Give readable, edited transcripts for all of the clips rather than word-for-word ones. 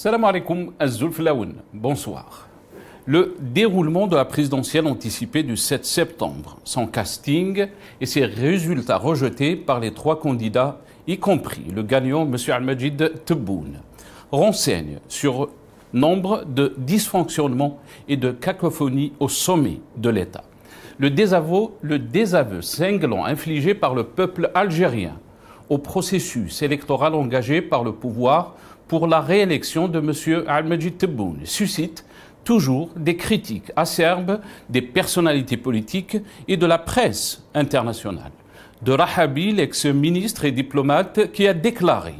Salam alaikum az-Zulflaoun. Bonsoir. Le déroulement de la présidentielle anticipée du 7 septembre, son casting et ses résultats rejetés par les trois candidats, y compris le gagnant M. Al-Majid Tebboune, renseigne sur nombre de dysfonctionnements et de cacophonies au sommet de l'État. Le désaveu cinglant infligé par le peuple algérien au processus électoral engagé par le pouvoir pour la réélection de M. Al-Majid Tebboune suscite toujours des critiques acerbes des personnalités politiques et de la presse internationale. De Rahabi, l'ex-ministre et diplomate, qui a déclaré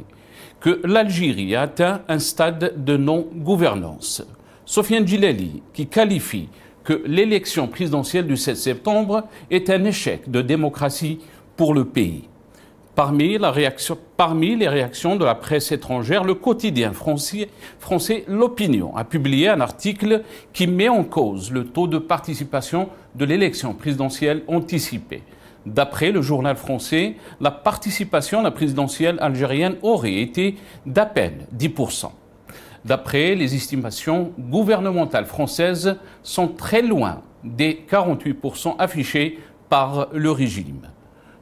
que l'Algérie a atteint un stade de non-gouvernance. Sofiane Djilali, qui qualifie que l'élection présidentielle du 7 septembre est un échec de démocratie pour le pays. Parmi les réactions de la presse étrangère, le quotidien français L'Opinion a publié un article qui met en cause le taux de participation de l'élection présidentielle anticipée. D'après le journal français, la participation à la présidentielle algérienne aurait été d'à peine 10%. D'après les estimations gouvernementales françaises, sont très loin des 48% affichés par le régime.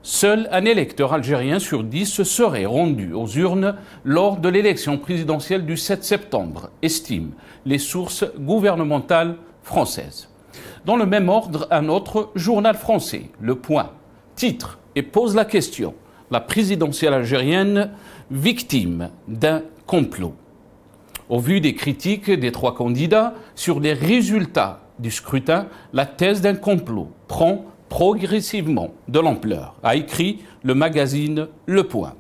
Seul un électeur algérien sur 10 se serait rendu aux urnes lors de l'élection présidentielle du 7 septembre, estiment les sources gouvernementales françaises. Dans le même ordre, un autre journal français, Le Point, titre et pose la question « La présidentielle algérienne victime d'un complot ». Au vu des critiques des trois candidats sur les résultats du scrutin, la thèse d'un complot prend progressivement de l'ampleur, a écrit le magazine Le Point.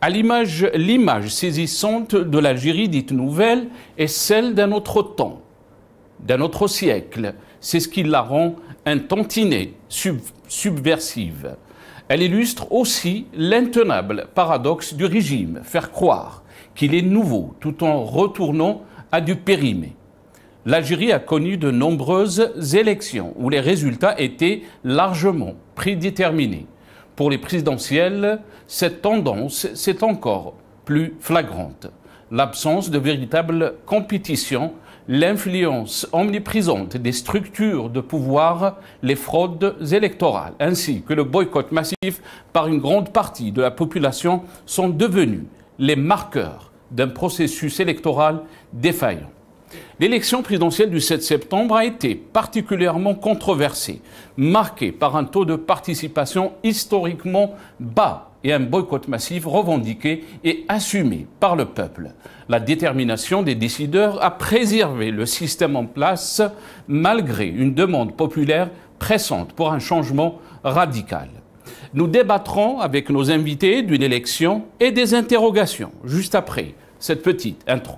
L'image saisissante de l'Algérie dite nouvelle est celle d'un autre temps, d'un autre siècle. C'est ce qui la rend un tantinet subversive. Elle illustre aussi l'intenable paradoxe du régime, faire croire qu'il est nouveau tout en retournant à du périmé. L'Algérie a connu de nombreuses élections où les résultats étaient largement prédéterminés. Pour les présidentielles, cette tendance est encore plus flagrante. L'absence de véritable compétition, l'influence omniprésente des structures de pouvoir, les fraudes électorales, ainsi que le boycott massif par une grande partie de la population sont devenus les marqueurs d'un processus électoral défaillant. L'élection présidentielle du 7 septembre a été particulièrement controversée, marquée par un taux de participation historiquement bas et un boycott massif revendiqué et assumé par le peuple. La détermination des décideurs à préserver le système en place malgré une demande populaire pressante pour un changement radical. Nous débattrons avec nos invités d'une élection et des interrogations juste après cette petite intro.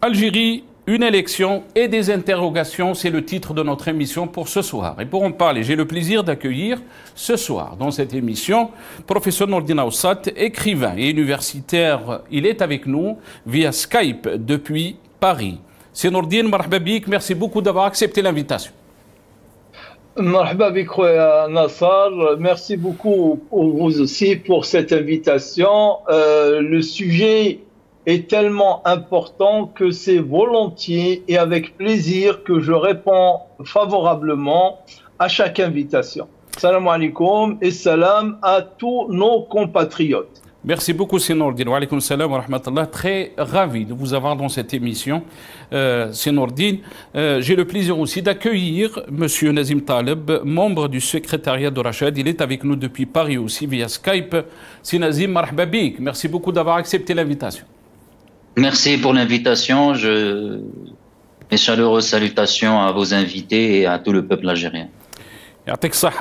Algérie, une élection et des interrogations, c'est le titre de notre émission pour ce soir. Et pour en parler, j'ai le plaisir d'accueillir ce soir dans cette émission professeur Nordine Aoussat, écrivain et universitaire. Il est avec nous via Skype depuis Paris. C'est Nordine, marhaba bik, merci beaucoup d'avoir accepté l'invitation. Marhaba bik, Nassar, merci beaucoup vous aussi pour cette invitation. Le sujet est tellement important que c'est volontiers et avec plaisir que je réponds favorablement à chaque invitation. Salam alaikum et salam à tous nos compatriotes. Merci beaucoup, Sénordine. Wa alaykoum salam wa rahmatullah. Très ravi de vous avoir dans cette émission, Sénordine. J'ai le plaisir aussi d'accueillir M. Nazim Taleb, membre du secrétariat de Rachad. Il est avec nous depuis Paris aussi via Skype. C'est Nazim, marhaba bik. Merci beaucoup d'avoir accepté l'invitation. Merci pour l'invitation. Mes chaleureuses salutations à vos invités et à tout le peuple algérien.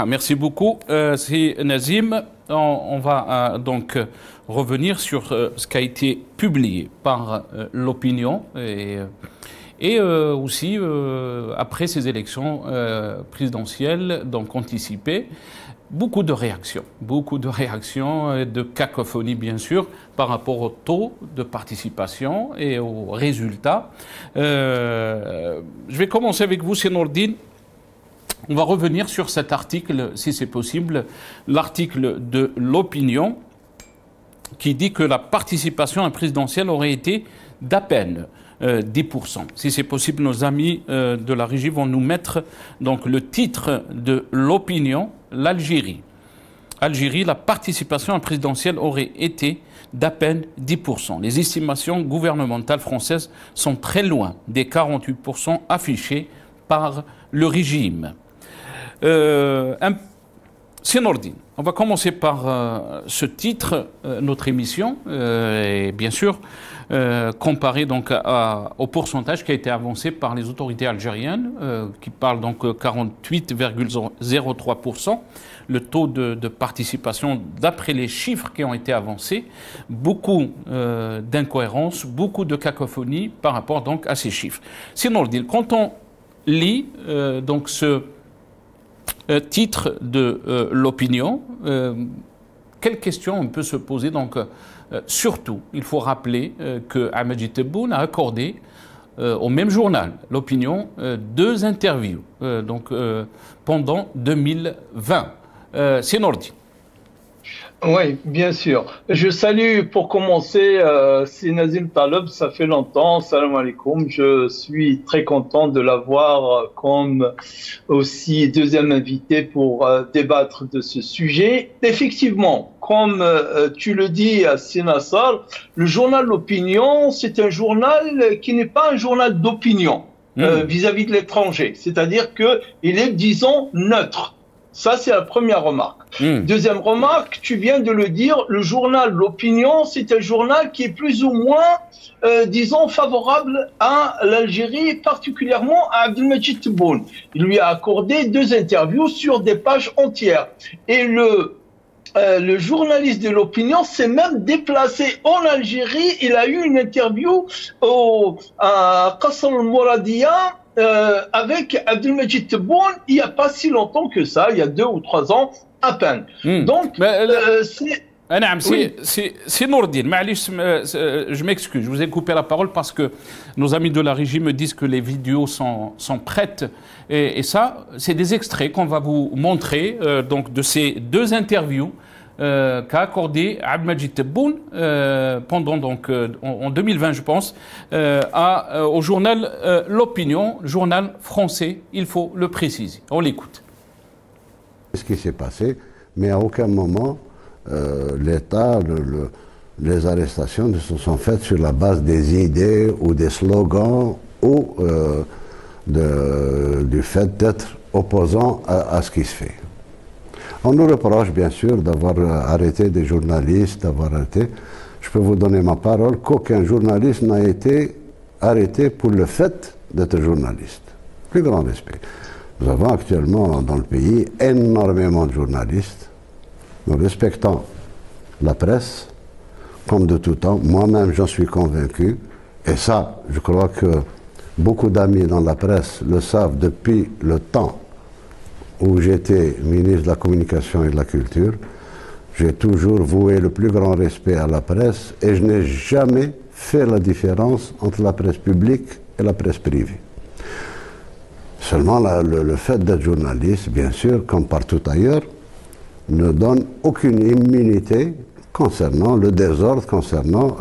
Merci beaucoup. C'est Nazim. On va donc revenir sur ce qui a été publié par l'opinion et aussi après ces élections présidentielles donc anticipées. beaucoup de réactions et de cacophonie, bien sûr, par rapport au taux de participation et aux résultats. Je vais commencer avec vous, Senordine. On va revenir sur cet article, si c'est possible, l'article de l'Opinion, qui dit que la participation à la présidentielle aurait été d'à peine 10%. Si c'est possible, nos amis de la régie vont nous mettre donc le titre de l'Opinion, l'Algérie. Algérie, la participation à la présidentielle aurait été d'à peine 10%. Les estimations gouvernementales françaises sont très loin des 48% affichés par le régime. Senordine, on va commencer par ce titre, notre émission, et bien sûr comparer donc au pourcentage qui a été avancé par les autorités algériennes, qui parlent donc 48,03%, le taux de participation d'après les chiffres qui ont été avancés, beaucoup d'incohérences, beaucoup de cacophonie par rapport donc à ces chiffres. Senordine, quand on lit donc ce titre de l'Opinion, quelle question on peut se poser donc surtout, il faut rappeler que Ahmed Tebboune a accordé au même journal, l'Opinion, 2 interviews pendant 2020. C'est Nordi. Oui, bien sûr. Je salue pour commencer c'est Nazim Taleb, ça fait longtemps, salam alaikum. Je suis très content de l'avoir comme aussi deuxième invité pour débattre de ce sujet. Effectivement, comme tu le dis à Sinassar, le journal L'Opinion, c'est un journal qui n'est pas un journal d'opinion vis-à-vis de l'étranger. C'est-à-dire que il est, disons, neutre. Ça, c'est la première remarque. Deuxième remarque, tu viens de le dire, le journal L'Opinion, c'est un journal qui est plus ou moins, disons, favorable à l'Algérie, particulièrement à Abdelmajid Tebboune. Il lui a accordé 2 interviews sur des pages entières. Et le journaliste de L'Opinion s'est même déplacé en Algérie. Il a eu une interview à Qasr al-Mouradia, avec Abdelmajid Tebboune, il n'y a pas si longtemps que ça, il y a 2 ou 3 ans à peine. Donc, c'est... C'est Nourdine. Je m'excuse, je vous ai coupé la parole parce que nos amis de la régie me disent que les vidéos sont prêtes. Et ça, c'est des extraits qu'on va vous montrer donc de ces 2 interviews qu'a accordé Abdelmajid Tebboune pendant donc en 2020, je pense, au journal L'Opinion, journal français, il faut le préciser. On l'écoute. Ce qui s'est passé, mais à aucun moment l'État, les arrestations ne se sont faites sur la base des idées ou des slogans ou du fait d'être opposant à ce qui se fait. On nous reproche bien sûr d'avoir arrêté des journalistes, Je peux vous donner ma parole qu'aucun journaliste n'a été arrêté pour le fait d'être journaliste. Plus grand respect. Nous avons actuellement dans le pays énormément de journalistes. Nous respectons la presse comme de tout temps. Moi-même, j'en suis convaincu. Et ça, je crois que beaucoup d'amis dans la presse le savent depuis le temps où j'étais ministre de la Communication et de la Culture. J'ai toujours voué le plus grand respect à la presse et je n'ai jamais fait la différence entre la presse publique et la presse privée. Seulement, le fait d'être journaliste, bien sûr, comme partout ailleurs, ne donne aucune immunité concernant le désordre, concernant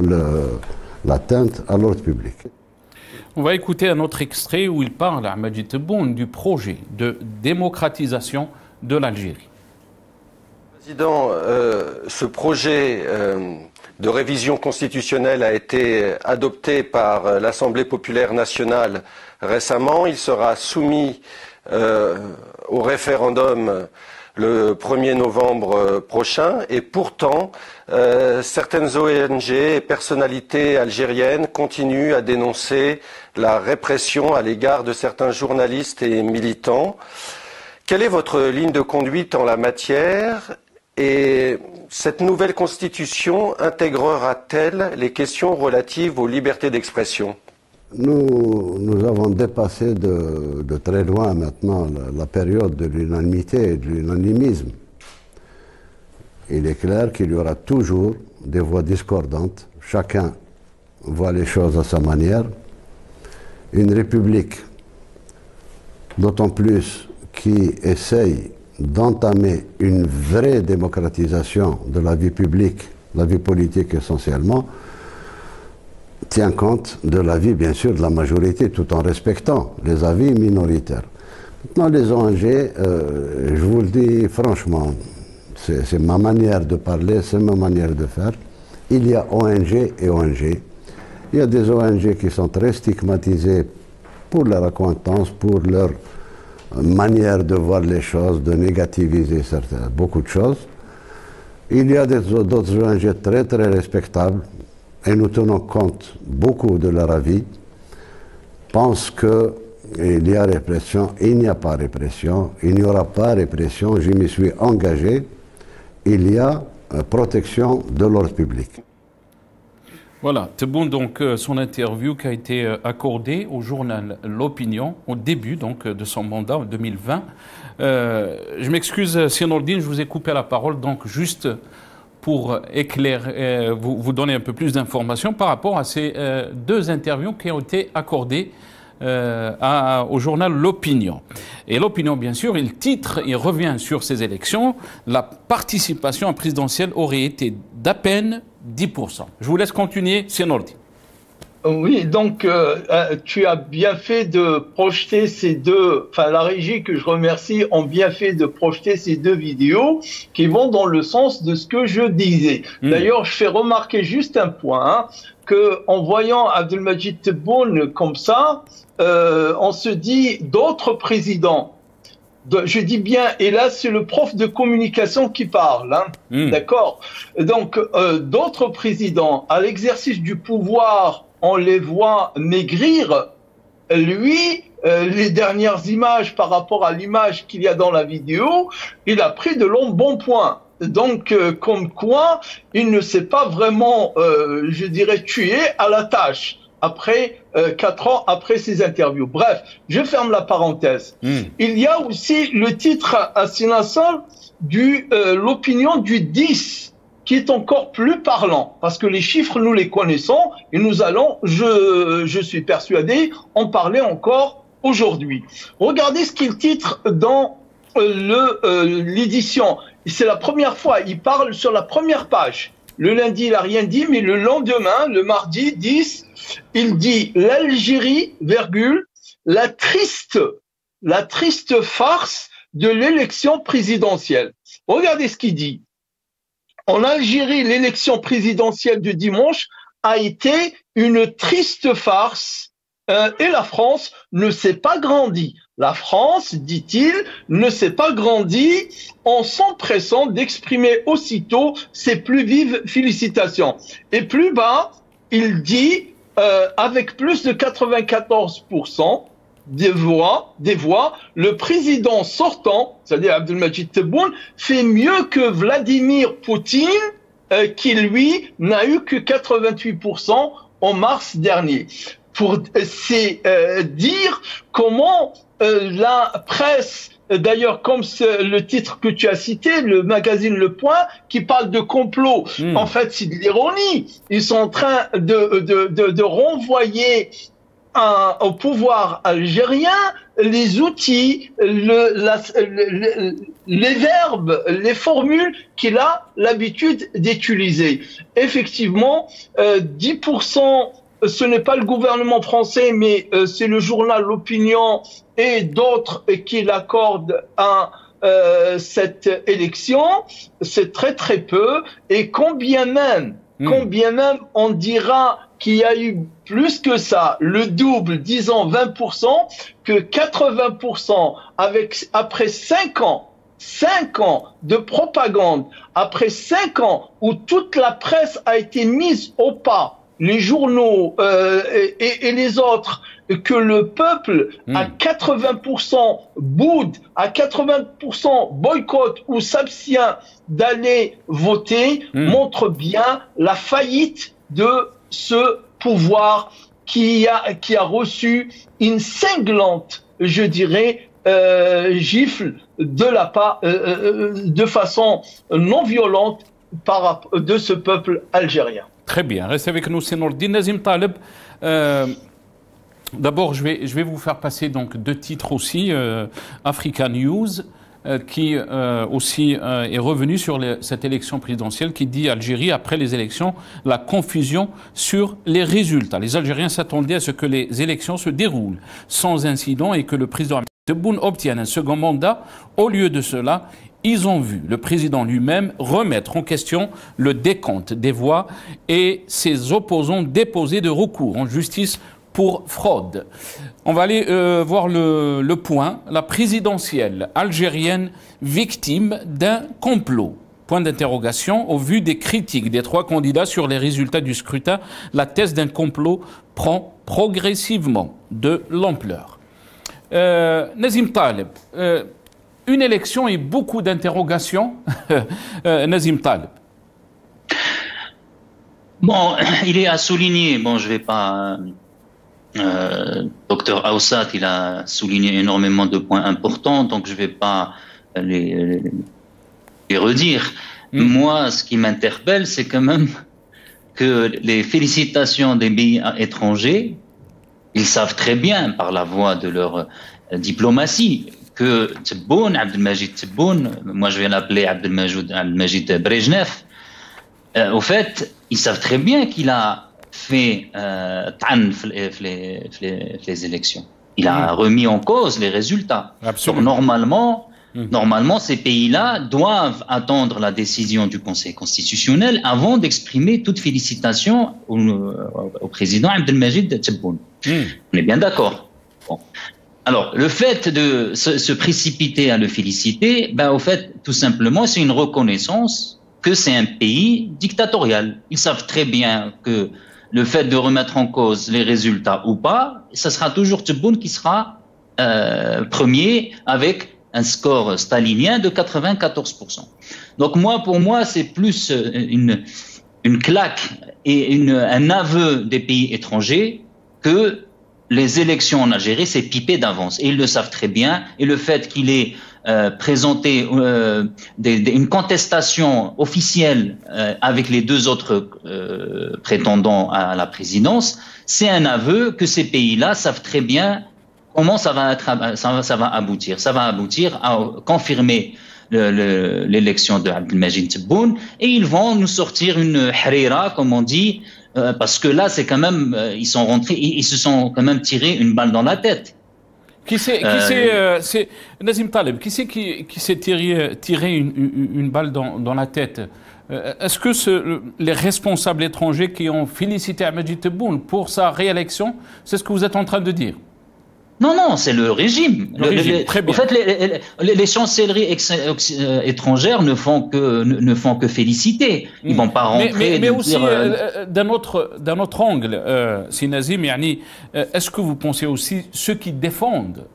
l'atteinte à l'ordre public. On va écouter un autre extrait où il parle à Ahmed Tebboune du projet de démocratisation de l'Algérie. Président, ce projet de révision constitutionnelle a été adopté par l'Assemblée populaire nationale récemment. Il sera soumis au référendum le 1er novembre prochain et pourtant certaines ONG et personnalités algériennes continuent à dénoncer la répression à l'égard de certains journalistes et militants. Quelle est votre ligne de conduite en la matière et cette nouvelle constitution intégrera-t-elle les questions relatives aux libertés d'expression ? Nous avons dépassé de très loin maintenant la période de l'unanimité et de l'unanimisme. il est clair qu'il y aura toujours des voix discordantes. Chacun voit les choses à sa manière. Une république, d'autant plus qui essaye d'entamer une vraie démocratisation de la vie publique, la vie politique essentiellement, tient compte de l'avis, bien sûr, de la majorité, tout en respectant les avis minoritaires. Maintenant, les ONG, je vous le dis franchement, c'est ma manière de parler, c'est ma manière de faire. Il y a ONG et ONG. Il y a des ONG qui sont très stigmatisées pour leur accointance, pour leur manière de voir les choses, de négativiser beaucoup de choses. Il y a d'autres ONG très très respectables et nous tenons compte beaucoup de leur avis, pensent qu'il y a répression, il n'y a pas répression, il n'y aura pas répression, je m'y suis engagé, il y a protection de l'ordre public. Voilà, Tebboune, donc son interview qui a été accordée au journal L'Opinion au début donc de son mandat en 2020. Je m'excuse, Sianoldine, je vous ai coupé la parole, donc juste pour éclairer, vous donner un peu plus d'informations par rapport à ces deux interviews qui ont été accordées au journal L'Opinion. Et L'Opinion, bien sûr, il revient sur ces élections. La participation présidentielle aurait été d'à peine 10%. Je vous laisse continuer, Sianoldine. Oui, donc tu as bien fait de projeter ces deux, enfin la régie que je remercie ont bien fait de projeter ces deux vidéos qui vont dans le sens de ce que je disais. D'ailleurs, je fais remarquer juste un point, que en voyant Abdelmadjid Tebboune comme ça, on se dit d'autres présidents. Je dis bien, et là c'est le prof de communication qui parle, d'accord. Donc d'autres présidents à l'exercice du pouvoir, on les voit maigrir. Lui, les dernières images par rapport à l'image qu'il y a dans la vidéo, il a pris de longs bons points. Donc, comme quoi, il ne s'est pas vraiment, je dirais, tué à la tâche après 4 ans après ces interviews. Bref, je ferme la parenthèse. Il y a aussi le titre à Sinassal du l'opinion du 10 qui est encore plus parlant parce que les chiffres nous les connaissons et nous allons, je suis persuadé, en parler encore aujourd'hui. Regardez ce qu'il titre dans l'édition. C'est la première fois, il parle sur la première page. Le lundi, il n'a rien dit, mais le lendemain, le mardi 10, il dit l'Algérie, la triste farce de l'élection présidentielle. Regardez ce qu'il dit. En Algérie, l'élection présidentielle de dimanche a été une triste farce et la France ne s'est pas grandie. La France, dit-il, ne s'est pas grandie en s'empressant d'exprimer aussitôt ses plus vives félicitations. Et plus bas, il dit, avec plus de 94% des voix, le président sortant, c'est-à-dire Abdelmadjid Tebboune, fait mieux que Vladimir Poutine, qui lui n'a eu que 88% en mars dernier. C'est dire comment la presse, d'ailleurs comme le titre que tu as cité, le magazine Le Point, qui parle de complot, en fait c'est de l'ironie. Ils sont en train de renvoyer au pouvoir algérien les outils, les verbes, les formules qu'il a l'habitude d'utiliser. Effectivement, 10%, ce n'est pas le gouvernement français, mais c'est le journal L'Opinion et d'autres qui l'accordent à cette élection. C'est très très peu. Et combien même on dira qu'il y a eu plus que ça, le double, disons 20%, que 80% après 5 ans de propagande, après 5 ans où toute la presse a été mise au pas, les journaux et les autres, que le peuple à 80% boude, à 80% boycotte ou s'abstient d'aller voter, montre bien la faillite de ce pouvoir qui a reçu une cinglante, je dirais, gifle de façon non violente de ce peuple algérien. Très bien. Restez avec nous, c'est Nourdine. Nazim Taleb. D'abord, je vais vous faire passer donc 2 titres aussi. Africa News, qui aussi est revenu sur cette élection présidentielle, qui dit Algérie, après les élections, la confusion sur les résultats. Les Algériens s'attendaient à ce que les élections se déroulent sans incident et que le président Tebboune obtienne un second mandat. Au lieu de cela, ils ont vu le président lui-même remettre en question le décompte des voix et ses opposants déposer de recours en justice pour fraude. On va aller voir le point. La présidentielle algérienne victime d'un complot. Point d'interrogation. Au vu des critiques des 3 candidats sur les résultats du scrutin, la thèse d'un complot prend progressivement de l'ampleur. Nazim Taleb, une élection et beaucoup d'interrogations. Nazim Taleb. Bon, il est à souligner, bon, je vais pas... Docteur Aoussat, il a souligné énormément de points importants, donc je ne vais pas les redire. Moi, ce qui m'interpelle, c'est quand même que les félicitations des pays étrangers, ils savent très bien, par la voie de leur diplomatie, que Tebboune, Abdelmajid Tebboune, moi je vais l'appeler Abdelmajid Brejnev, au fait, ils savent très bien qu'il a fait les élections. Il a remis en cause les résultats. Donc, normalement, ces pays-là doivent attendre la décision du Conseil constitutionnel avant d'exprimer toute félicitation au président Abdelmajid Tebboune. On est bien d'accord. Bon. Alors, le fait de se précipiter à le féliciter, ben, au fait, tout simplement, c'est une reconnaissance que c'est un pays dictatorial. Ils savent très bien que le fait de remettre en cause les résultats ou pas, ce sera toujours Tebboune qui sera premier avec un score stalinien de 94%. Donc pour moi, c'est plus une claque et un aveu des pays étrangers que les élections en Algérie, c'est pipé d'avance. Et ils le savent très bien. Et le fait qu'il ait présenté une contestation officielle avec les 2 autres prétendants à la présidence, c'est un aveu que ces pays-là savent très bien comment ça va aboutir. Ça va aboutir à confirmer l'élection de Abdelmajid Tebboune et ils vont nous sortir une harira, comme on dit, parce que là, c'est quand même, ils sont rentrés, ils se sont quand même tirés une balle dans la tête. Nazim Taleb, qui s'est tiré une balle dans la tête? Est-ce que les responsables étrangers qui ont félicité Abdelmajid Tebboune pour sa réélection, c'est ce que vous êtes en train de dire? Non, c'est le régime. Très bien. En fait, les chancelleries étrangères ne font que féliciter. Ils vont pas rentrer. Mais aussi, d'un autre angle, si Nazim, est-ce que vous pensez aussi ceux qui défendent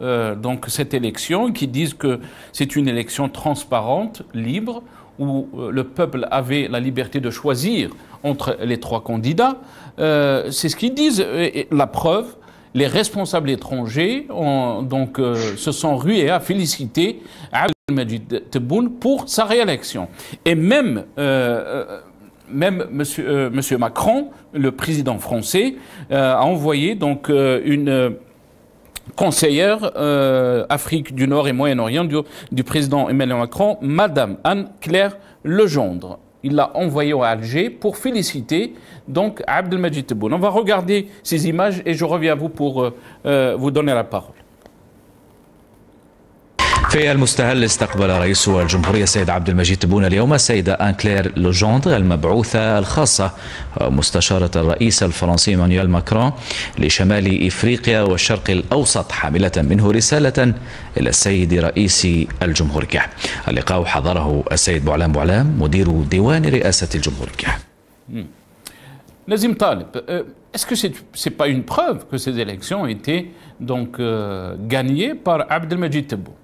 donc cette élection, qui disent que c'est une élection transparente, libre, où le peuple avait la liberté de choisir entre les 3 candidats, c'est ce qu'ils disent. Et la preuve, les responsables étrangers se sont rués à féliciter Abdelmajid Tebboune pour sa réélection. Et même Monsieur Macron, le président français, a envoyé donc une conseillère Afrique du Nord et Moyen-Orient du président Emmanuel Macron, Madame Anne-Claire Legendre. Il l'a envoyé à Alger pour féliciter donc Abdelmajid Tebboune. On va regarder ces images et je reviens à vous pour vous donner la parole. في المستهل استقبل رئيس الجمهورية السيد عبد المجيد تبون اليوم السيدة آن كلير لوجوندر المبعوثة الخاصة مستشارة الرئيس الفرنسي مانويل ماكرون لشمال إفريقيا والشرق الأوسط حاملة منه رسالة إلى السيد رئيس الجمهورية. اللقاء حضره السيد بوعلام مدير ديوان رئاسة الجمهورية. Nazim Taleb, est-ce que c'est pas une preuve que ces élections étaient donc gagnées par Abdelmajid Tebboune?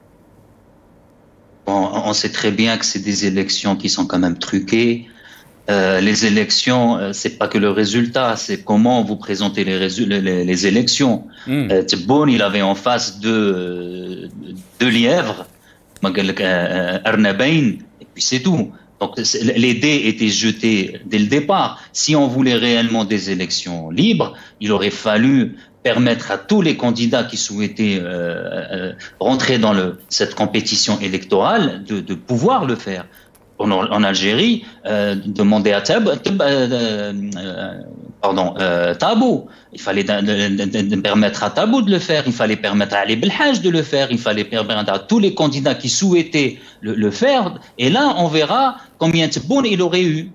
Bon, on sait très bien que c'est des élections qui sont quand même truquées. Les élections, c'est pas que le résultat, c'est comment vous présentez les élections. Tebboune, il avait en face deux lièvres, Arnabain, et puis c'est tout. Donc les dés étaient jetés dès le départ. Si on voulait réellement des élections libres, il aurait fallu permettre à tous les candidats qui souhaitaient rentrer dans cette compétition électorale de pouvoir le faire. En Algérie, demander à Tabou. Il fallait permettre à Tabou de le faire, il fallait permettre à Ali Belhaj de le faire, il fallait permettre à tous les candidats qui souhaitaient le faire. Et là, on verra combien de Tebboune il aurait eu.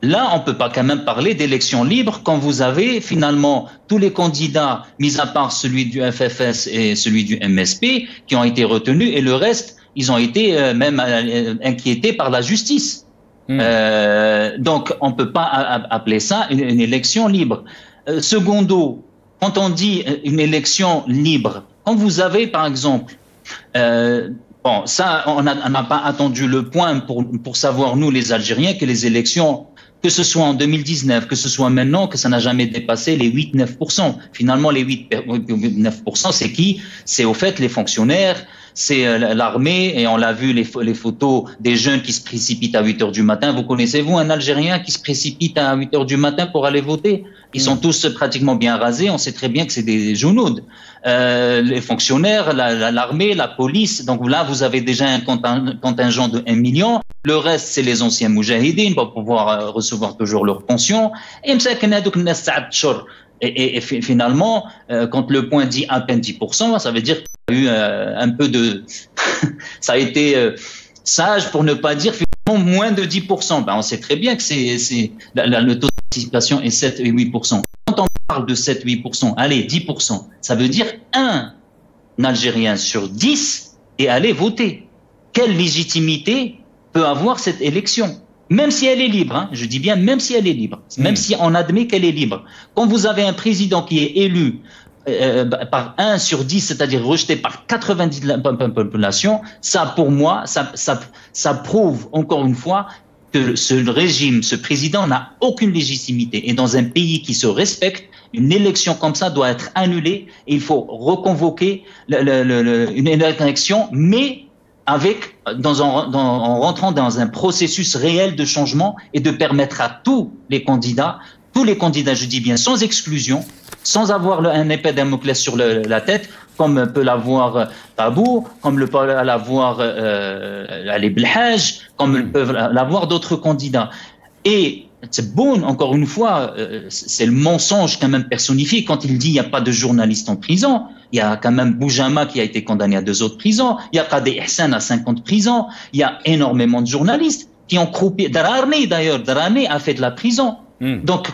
Là, on ne peut pas quand même parler d'élections libres quand vous avez finalement tous les candidats, mis à part celui du FFS et celui du MSP, qui ont été retenus, et le reste, ils ont été même inquiétés par la justice. Donc, on ne peut pas appeler ça une élection libre. Secondo, quand on dit une élection libre, quand vous avez, par exemple, bon, ça, on n'a pas attendu le point pour savoir, nous, les Algériens, que les élections, que ce soit en 2019, que ce soit maintenant, que ça n'a jamais dépassé les 8-9%. Finalement, les 8-9%, c'est qui? C'est au fait les fonctionnaires, c'est l'armée, et on l'a vu, les photos des jeunes qui se précipitent à 8 heures du matin. Vous connaissez-vous un Algérien qui se précipite à 8 heures du matin pour aller voter? Ils sont tous pratiquement bien rasés, on sait très bien que c'est des jounouds. Les fonctionnaires, l'armée, la police, donc là, vous avez déjà un contingent de 1 million. Le reste, c'est les anciens moujahidines pour pouvoir recevoir toujours leur pension. Et finalement, quand le point dit à peine 10%, ça veut dire qu'il y a eu un peu de... ça a été sage pour ne pas dire finalement moins de 10%. Ben, on sait très bien que le taux de participation est 7 et 8%. Quand on parle de 7-8%, allez, 10%, ça veut dire un Algérien sur 10 est allé voter. Quelle légitimité peut avoir cette élection? Même si elle est libre, hein, je dis bien même si elle est libre, même si on admet qu'elle est libre. Quand vous avez un président qui est élu par 1 sur 10, c'est-à-dire rejeté par 90 de la population, ça pour moi, ça prouve encore une fois que ce régime, ce président n'a aucune légitimité. Et dans un pays qui se respecte, une élection comme ça doit être annulée et il faut reconvoquer une élection, mais en rentrant dans un processus réel de changement et de permettre à tous les candidats, je dis bien sans exclusion, sans avoir un épée de Damoclès sur la tête, comme peut l'avoir Tabou, comme peut l'avoir Ali Belhaj, comme peuvent l'avoir d'autres candidats. Et Tebboune, encore une fois, c'est le mensonge quand même personnifié quand il dit il n'y a pas de journalistes en prison. Il y a quand même Boujama qui a été condamné à 2 autres prisons. Il y a Qadi Ihsan à 50 prisons. Il y a énormément de journalistes qui ont croupi. Darani d'ailleurs, Darani a fait de la prison. Donc,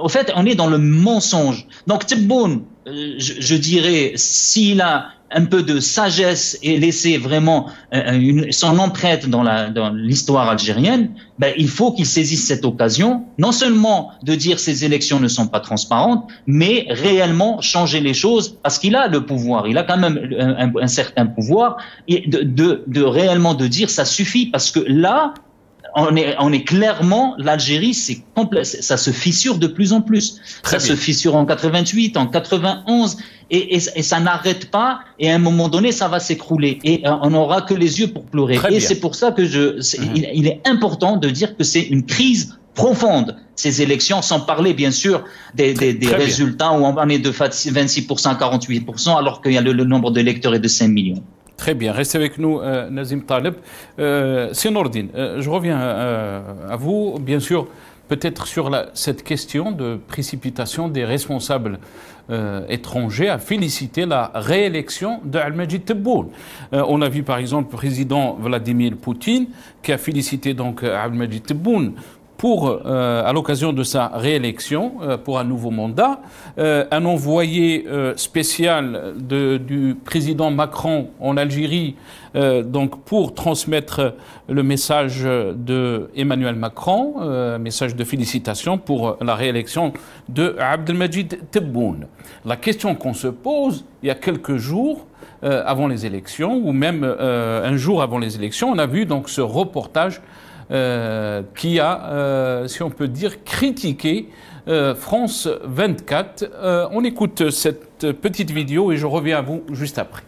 au fait, on est dans le mensonge. Donc, Tebboune, je dirais, s'il a un peu de sagesse et laisser vraiment son empreinte dans l'histoire algérienne, ben, il faut qu'il saisisse cette occasion, non seulement de dire ces élections ne sont pas transparentes, mais réellement changer les choses, parce qu'il a le pouvoir, il a quand même un certain pouvoir, et de réellement de dire ça suffit, parce que là, on est clairement, l'Algérie, ça se fissure de plus en plus. Se fissure en 88, en 91, et ça n'arrête pas, et à un moment donné, ça va s'écrouler. Et on n'aura que les yeux pour pleurer. Et c'est pour ça que il est important de dire que c'est une crise profonde, ces élections, sans parler, bien sûr, des résultats où on est de 26% à 48%, alors qu'il y a le nombre d'électeurs est de 5 millions. Très bien, restez avec nous, Nazim Taleb. Nourdine, je reviens à vous, bien sûr, peut-être sur cette question de précipitation des responsables étrangers à féliciter la réélection d'Al-Majid Tebboune. On a vu par exemple le président Vladimir Poutine qui a félicité donc Al-Majid Tebboune à l'occasion de sa réélection pour un nouveau mandat, un envoyé spécial du président Macron en Algérie, donc pour transmettre le message de Emmanuel Macron, message de félicitations pour la réélection de Abdelmajid Tebboune. La question qu'on se pose, il y a quelques jours avant les élections, ou même un jour avant les élections, on a vu donc ce reportage qui a, si on peut dire, critiqué France 24. On écoute cette petite vidéo et je reviens à vous juste après.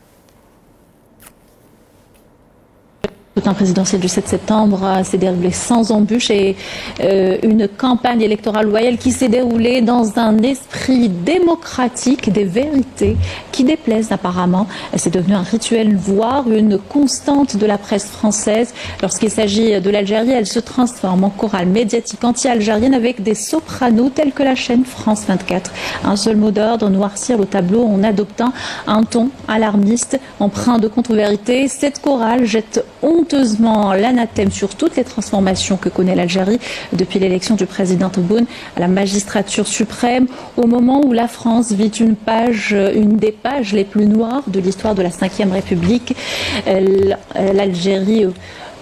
Le scrutin présidentiel du 7 septembre s'est déroulé sans embûche et une campagne électorale loyale qui s'est déroulée dans un esprit démocratique des vérités qui déplaisent apparemment. C'est devenu un rituel, voire une constante de la presse française. Lorsqu'il s'agit de l'Algérie, elle se transforme en chorale médiatique anti-algérienne avec des sopranos tels que la chaîne France 24. Un seul mot d'ordre, noircir le tableau en adoptant un ton alarmiste, empreint de contre-vérité. Cette chorale jette honteusement l'anathème sur toutes les transformations que connaît l'Algérie depuis l'élection du président Tebboune à la magistrature suprême, au moment où la France vit une des pages les plus noires de l'histoire de la Ve République. L'Algérie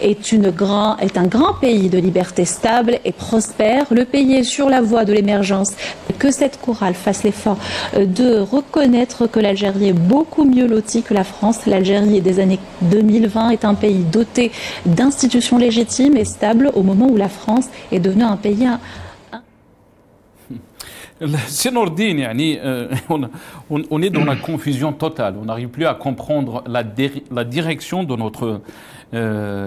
est un grand pays de liberté stable et prospère. Le pays est sur la voie de l'émergence. Que cette chorale fasse l'effort de reconnaître que l'Algérie est beaucoup mieux lotie que la France. L'Algérie des années 2020 est un pays doté d'institutions légitimes et stables au moment où la France est devenue un pays... C'est Nordine, on est dans la confusion totale. On n'arrive plus à comprendre la direction de notre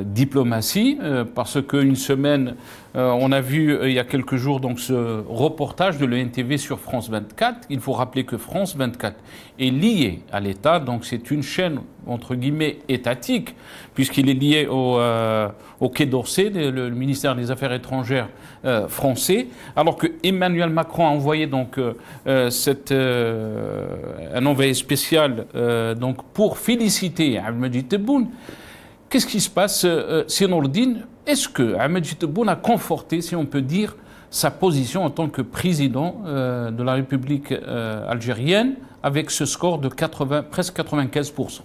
diplomatie, parce qu'une semaine, on a vu il y a quelques jours donc ce reportage de l'ENTV sur France 24. Il faut rappeler que France 24 est lié à l'État, donc c'est une chaîne entre guillemets étatique, puisqu'il est lié au Quai d'Orsay, le ministère des Affaires étrangères français, alors que Emmanuel Macron a envoyé donc un envoyé spécial donc pour féliciter Abdelmadjid Tebboune. Qu'est-ce qui se passe, Nordine? Est-ce que Abdelmadjid Tebboune a conforté, si on peut dire, sa position en tant que président de la République algérienne avec ce score de presque 95%?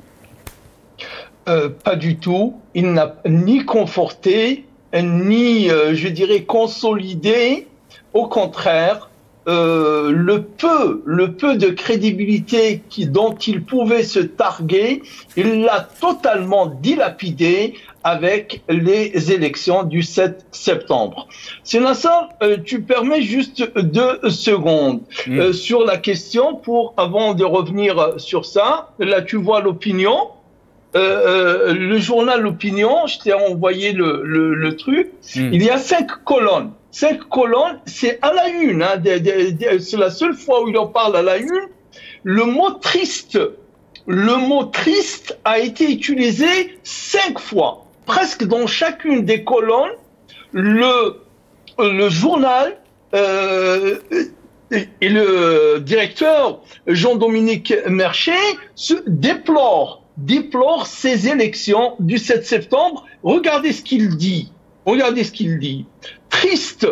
Pas du tout. Il n'a ni conforté, ni, je dirais, consolidé. Au contraire, le peu de crédibilité dont il pouvait se targuer, il l'a totalement dilapidé avec les élections du 7 septembre. Sinassar, tu permets juste 2 secondes sur la question avant de revenir sur ça. Là, tu vois l'opinion. Le journal L'Opinion, je t'ai envoyé le truc. Il y a 5 colonnes. 5 colonnes, c'est à la une. Hein, c'est la seule fois où il en parle à la une. Le mot triste a été utilisé 5 fois. Presque dans chacune des colonnes, le journal et le directeur Jean-Dominique Merchet déplore ces élections du 7 septembre. Regardez ce qu'il dit. Triste.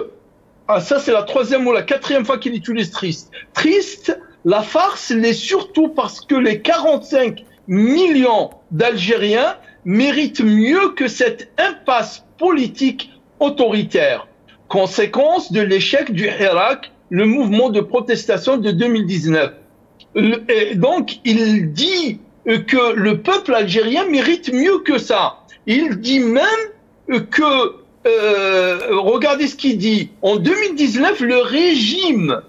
Ah, ça, c'est la 3e ou la 4e fois qu'il utilise triste. Triste, la farce l'est surtout parce que les 45 millions d'Algériens méritent mieux que cette impasse politique autoritaire. Conséquence de l'échec du Hirak, le mouvement de protestation de 2019. Et donc, il dit que le peuple algérien mérite mieux que ça. Il dit même que, regardez ce qu'il dit, en 2019, le régime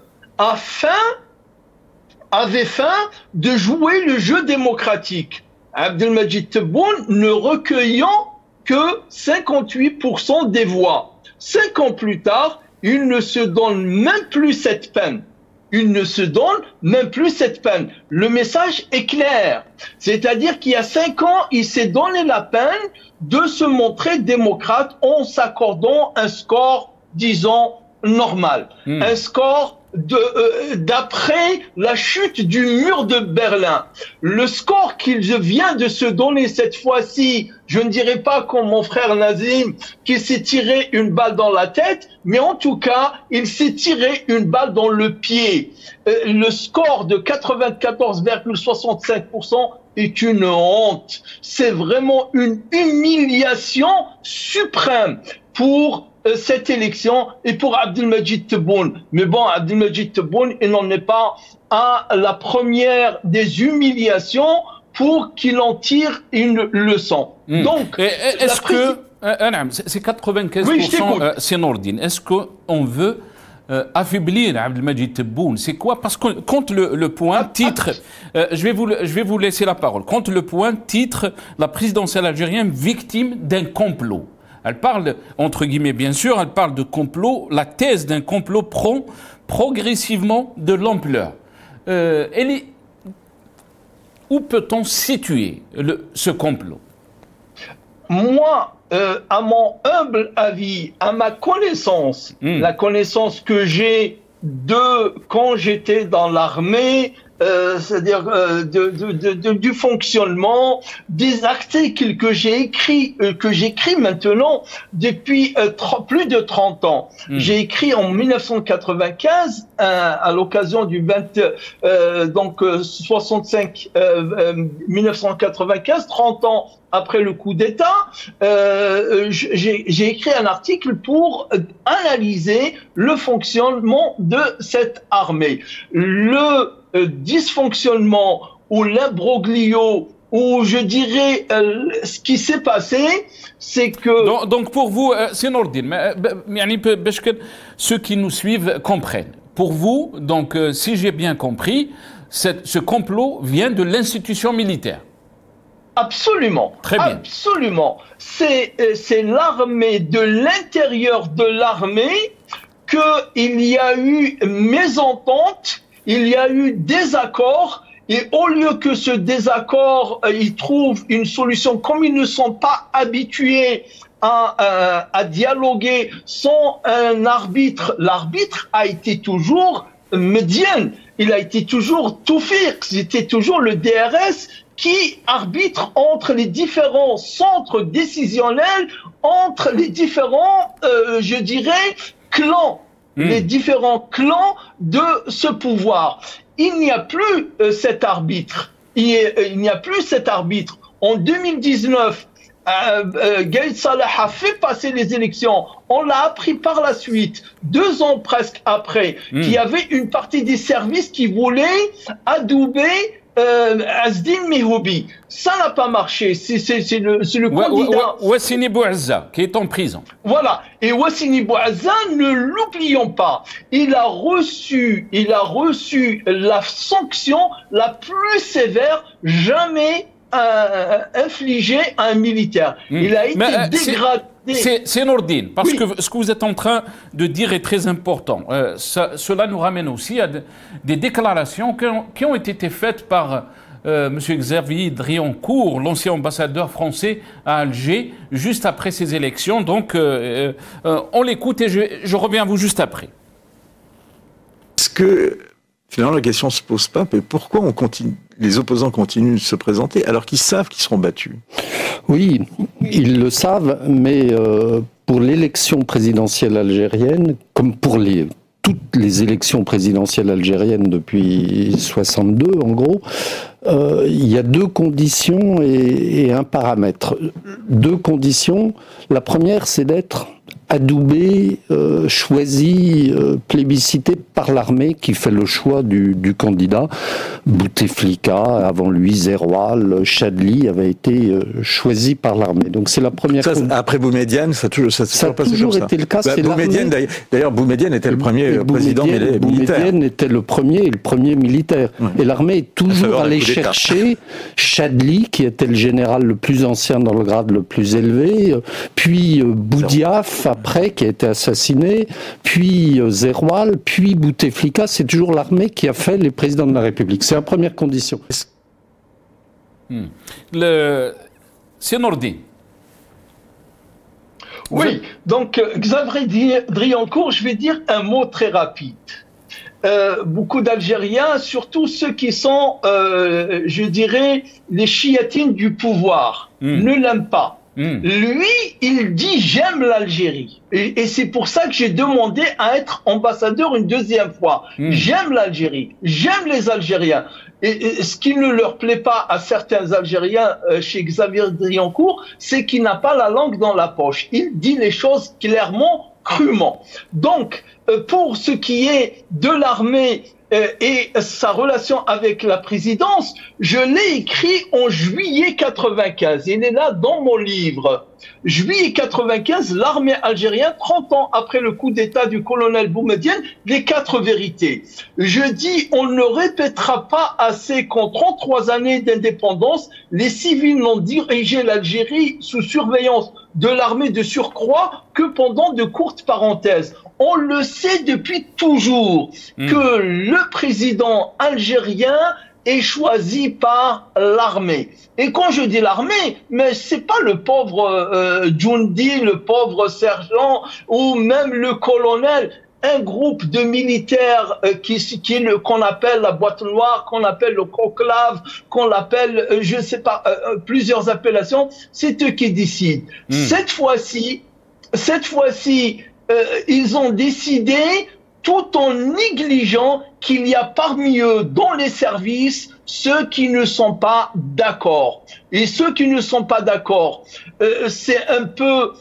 avait faim de jouer le jeu démocratique. Abdelmadjid Tebboune ne recueillant que 58% des voix. 5 ans plus tard, il ne se donne même plus cette peine. Le message est clair. C'est-à-dire qu'il y a 5 ans, il s'est donné la peine de se montrer démocrate en s'accordant un score, disons, normal. Un score d'après la chute du mur de Berlin. Le score qu'il vient de se donner cette fois-ci, je ne dirais pas comme mon frère Nazim qui s'est tiré une balle dans la tête, mais en tout cas, il s'est tiré une balle dans le pied. Le score de 94,65% est une honte. C'est vraiment une humiliation suprême pour cette élection et pour Abdelmadjid Tebboune. Mais bon, Abdelmadjid Tebboune, il n'en est pas à la première des humiliations pour qu'il en tire une leçon. Donc, est-ce que c'est 95%, c'est Nordine. Est-ce qu'on veut affaiblir Abdelmajid Tebboune? C'est quoi? Parce que contre le point titre, je vais vous laisser la parole. Contre le point titre, la présidentielle algérienne victime d'un complot. Elle parle, entre guillemets bien sûr, elle parle de complot. La thèse d'un complot prend progressivement de l'ampleur. Où peut-on situer ce complot? Moi, à mon humble avis, à ma connaissance, la connaissance que j'ai de quand j'étais dans l'armée, c'est-à-dire du fonctionnement, des articles que j'écris maintenant depuis plus de 30 ans. J'ai écrit en 1995 à l'occasion du 1995, 30 ans après le coup d'État, j'ai écrit un article pour analyser le fonctionnement de cette armée. Le dysfonctionnement ou l'imbroglio, ou je dirais ce qui s'est passé, c'est que... Donc pour vous, c'est Nordine, ceux qui nous suivent comprennent. Pour vous, donc si j'ai bien compris, ce complot vient de l'institution militaire. Absolument. Très bien. Absolument. C'est l'armée, de l'intérieur de l'armée, qu'il y a eu mésentente, il y a eu désaccord, et au lieu que ce désaccord, ils trouvent une solution, comme ils ne sont pas habitués à dialoguer sans un arbitre, l'arbitre a été toujours médiane, il a été toujours Toufik, c'était toujours le DRS qui arbitre entre les différents centres décisionnels, entre les différents, je dirais, clans, les différents clans de ce pouvoir. Il n'y a plus cet arbitre. Il n'y a plus cet arbitre. En 2019, Gaïd Salah a fait passer les élections. On l'a appris par la suite, 2 ans presque après, qu'il y avait une partie des services qui voulait adouber Azdine Mehoubi. Ça n'a pas marché. C'est le candidat. Wassini Bouazza, qui est en prison. Voilà. Et Wassini Bouazza, ne l'oublions pas, il a reçu la sanction la plus sévère jamais infligée à un militaire. Il a été dégradé. C'est Nordine, parce que ce que vous êtes en train de dire est très important. Cela nous ramène aussi à des déclarations qui ont été faites par M. Xavier Driancourt, l'ancien ambassadeur français à Alger, juste après ces élections. Donc, on l'écoute et je reviens à vous juste après. Est-ce que, finalement, la question ne se pose pas, mais pourquoi les opposants continuent de se présenter alors qu'ils savent qu'ils seront battus? Oui, ils le savent, mais pour l'élection présidentielle algérienne, comme pour toutes les élections présidentielles algériennes depuis 62, en gros, il y a 2 conditions et un paramètre. 2 conditions. La première, c'est d'être adoubé, choisi, plébiscité par l'armée qui fait le choix du candidat. Bouteflika, avant lui Zeroual, Chadli avaient été choisis par l'armée. Donc c'est la première. Ça, après Boumedienne, ça a toujours été le cas. Boumedienne, d'ailleurs, Boumedienne était le premier président militaire. Boumedienne était le premier militaire. Ouais. Et l'armée est toujours allée chercher Chadli, qui était le général le plus ancien dans le grade le plus élevé, puis Boudiaf, après, qui a été assassiné, puis Zeroual, puis Bouteflika. C'est toujours l'armée qui a fait les présidents de la République. C'est la première condition. C'est Nordine. Oui, donc Xavier Driancourt, je vais dire un mot très rapide. Beaucoup d'Algériens, surtout ceux qui sont, je dirais, les chiatines du pouvoir, ne l'aiment pas. Lui, il dit « j'aime l'Algérie ». Et c'est pour ça que j'ai demandé à être ambassadeur une 2e fois. J'aime l'Algérie, j'aime les Algériens. Et ce qui ne leur plaît pas à certains Algériens chez Xavier Driancourt, c'est qu'il n'a pas la langue dans la poche. Il dit les choses clairement, crûment. Donc, pour ce qui est de l'armée, et sa relation avec la présidence, je l'ai écrit en juillet 95. Il est là dans mon livre. Juillet 95, l'armée algérienne, 30 ans après le coup d'État du colonel Boumedienne, les 4 vérités. Je dis, on ne répétera pas assez qu'en 33 années d'indépendance, les civils n'ont dirigé l'Algérie sous surveillance de l'armée de surcroît que pendant de courtes parenthèses. On le sait depuis toujours que le président algérien est choisi par l'armée. Et quand je dis l'armée, mais c'est pas le pauvre Djoundi, le pauvre sergent ou même le colonel. Un groupe de militaires qu'on appelle la boîte noire, qu'on appelle le conclave, qu'on appelle, je sais pas, plusieurs appellations, c'est eux qui décident. Cette fois-ci, ils ont décidé, tout en négligeant qu'il y a parmi eux, dans les services, ceux qui ne sont pas d'accord. Et ceux qui ne sont pas d'accord, c'est un peu,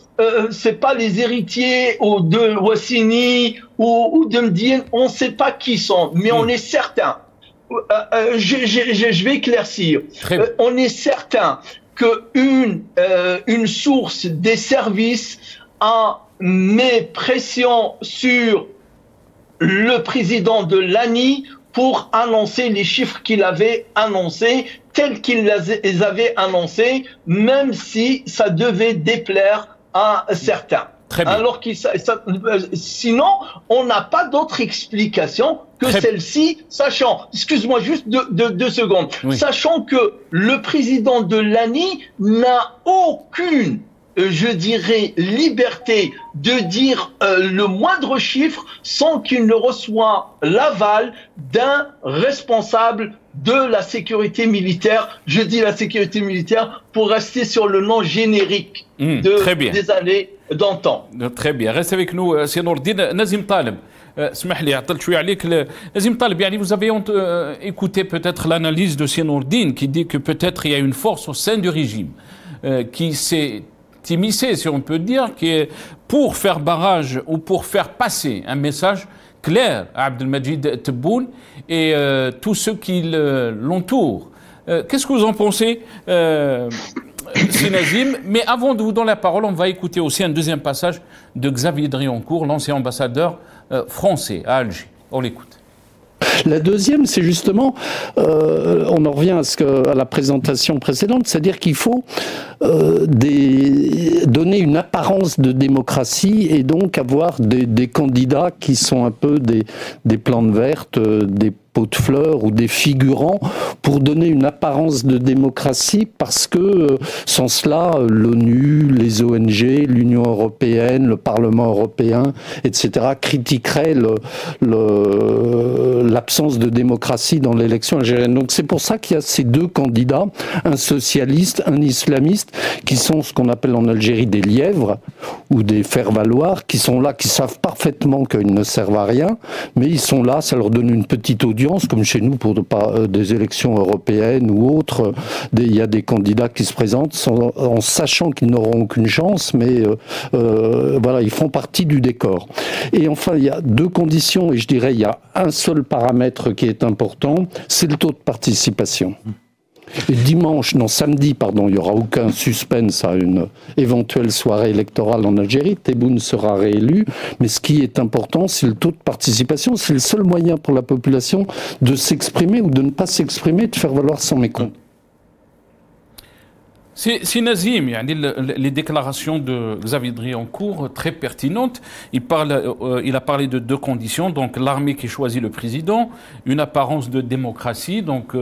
c'est pas les héritiers ou de Ouassini ou de Mdine, on ne sait pas qui sont, mais on est certain. Je vais éclaircir. On est certain qu'une source des services a mis pression sur le président de l'ANI pour annoncer les chiffres qu'il avait annoncés, tels qu'il les avait annoncés, même si ça devait déplaire à certains. Alors sinon, on n'a pas d'autre explication que celle-ci, sachant, excuse-moi juste 2 secondes, sachant que le président de l'ANI n'a aucune, je dirais, liberté de dire le moindre chiffre sans qu'il ne reçoit l'aval d'un responsable de la sécurité militaire. Je dis la sécurité militaire pour rester sur le nom générique des années d'antan. Très bien. Reste avec nous, Sir Nourdine. Nazim Taleb. اسمح لي عطلت شويه عليك. لازم طالب, يعني vous avez écouté peut-être l'analyse de Sir Nourdine qui dit que peut-être il y a une force au sein du régime qui s'est immiscée, si on peut dire, qui est pour faire barrage ou pour faire passer un message clair à Abdelmajid Tebboune et tous ceux qui l'entourent. Qu'est-ce que vous en pensez, Sinazim? Mais avant de vous donner la parole, on va écouter aussi un deuxième passage de Xavier Driancourt, l'ancien ambassadeur français à Alger. On l'écoute. La deuxième, c'est justement, on en revient à la présentation précédente, c'est-à-dire qu'il faut donner une apparence de démocratie et donc avoir des candidats qui sont un peu des plantes vertes, des pots de fleurs ou des figurants pour donner une apparence de démocratie, parce que sans cela, l'ONU, les ONG, l'Union européenne, le Parlement européen, etc., critiqueraient l'absence de démocratie dans l'élection algérienne. Donc c'est pour ça qu'il y a ces 2 candidats, un socialiste, un islamiste, qui sont ce qu'on appelle en Algérie des lièvres ou des faire-valoir, qui sont là, qui savent parfaitement qu'ils ne servent à rien, mais ils sont là, ça leur donne une petite audience, comme chez nous pour des élections européennes ou autres. Il y a des candidats qui se présentent en sachant qu'ils n'auront aucune chance, mais voilà, ils font partie du décor. Et enfin, il y a 2 conditions, et je dirais il y a un seul paramètre qui est important, c'est le taux de participation. Et samedi, il n'y aura aucun suspense à une éventuelle soirée électorale en Algérie. Tebboune sera réélu, mais ce qui est important, c'est le taux de participation. C'est le seul moyen pour la population de s'exprimer ou de ne pas s'exprimer, de faire valoir son mécontentement. C'est Nazim, les déclarations de Xavier Driancourt très pertinentes. Il a parlé de 2 conditions, donc l'armée qui choisit le président, une apparence de démocratie, donc il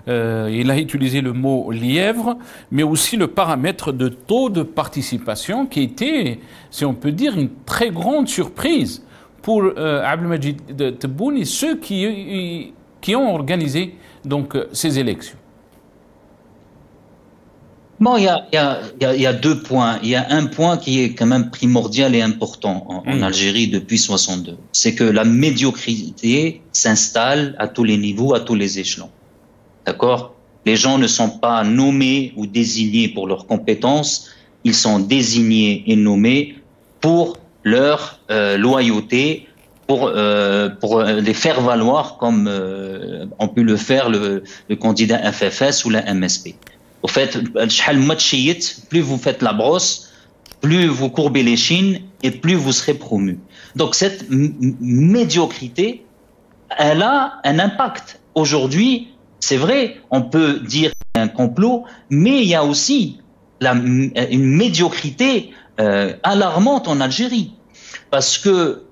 a utilisé le mot lièvre, mais aussi le paramètre de taux de participation qui était, si on peut dire, une très grande surprise pour Abdelmajid Tebboune et ceux qui ont organisé donc ces élections. Bon, il y a 2 points. Il y a un point qui est quand même primordial et important en Algérie depuis 62. C'est que la médiocrité s'installe à tous les niveaux, à tous les échelons. D'accord? Les gens ne sont pas nommés ou désignés pour leurs compétences. Ils sont désignés et nommés pour leur loyauté pour les faire valoir comme ont pu le faire le candidat FFS ou la MSP. Au fait, plus vous faites la brosse, plus vous courbez les chines et plus vous serez promu. Donc cette médiocrité, elle a un impact. Aujourd'hui, c'est vrai, on peut dire qu'il y a un complot, mais il y a aussi une médiocrité alarmante en Algérie. Parce que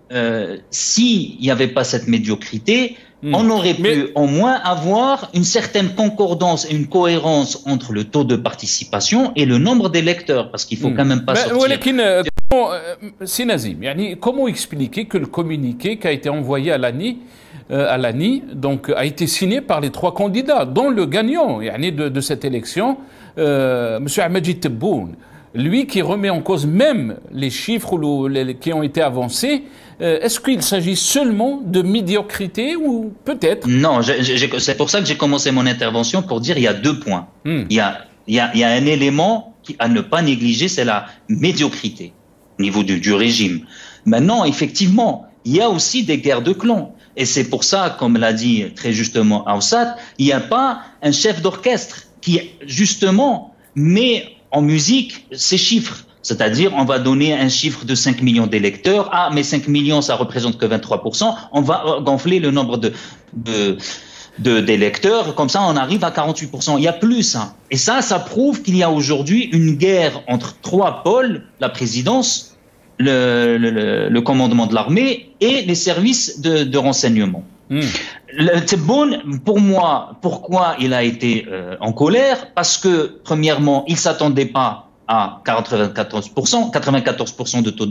s'il n'y avait pas cette médiocrité, on aurait pu au moins avoir une certaine concordance et une cohérence entre le taux de participation et le nombre d'électeurs, parce qu'il faut quand même pas sortir. Comment expliquer que le communiqué qui a été envoyé à l'ANI donc a été signé par les trois candidats, dont le gagnant de cette élection, M. Ahmedji Tebboune, lui qui remet en cause même les chiffres qui ont été avancés? Est-ce qu'il s'agit seulement de médiocrité ou peut-être? Non, c'est pour ça que j'ai commencé mon intervention pour dire il y a deux points. Il y a un élément à ne pas négliger, c'est la médiocrité au niveau du régime. Maintenant, effectivement, il y a aussi des guerres de clans. Et c'est pour ça, comme l'a dit très justement Aoussat, il n'y a pas un chef d'orchestre qui, justement, met en musique ces chiffres. C'est-à-dire, on va donner un chiffre de 5 millions d'électeurs. Ah, mais 5 millions, ça représente que 23%. On va gonfler le nombre d'électeurs. Comme ça, on arrive à 48%. Il y a plus. Hein. Et ça prouve qu'il y a aujourd'hui une guerre entre trois pôles, la présidence, le commandement de l'armée et les services de renseignement. Tebboune, pour moi, pourquoi il a été en colère? Parce que, premièrement, il ne s'attendait pas à 94% de taux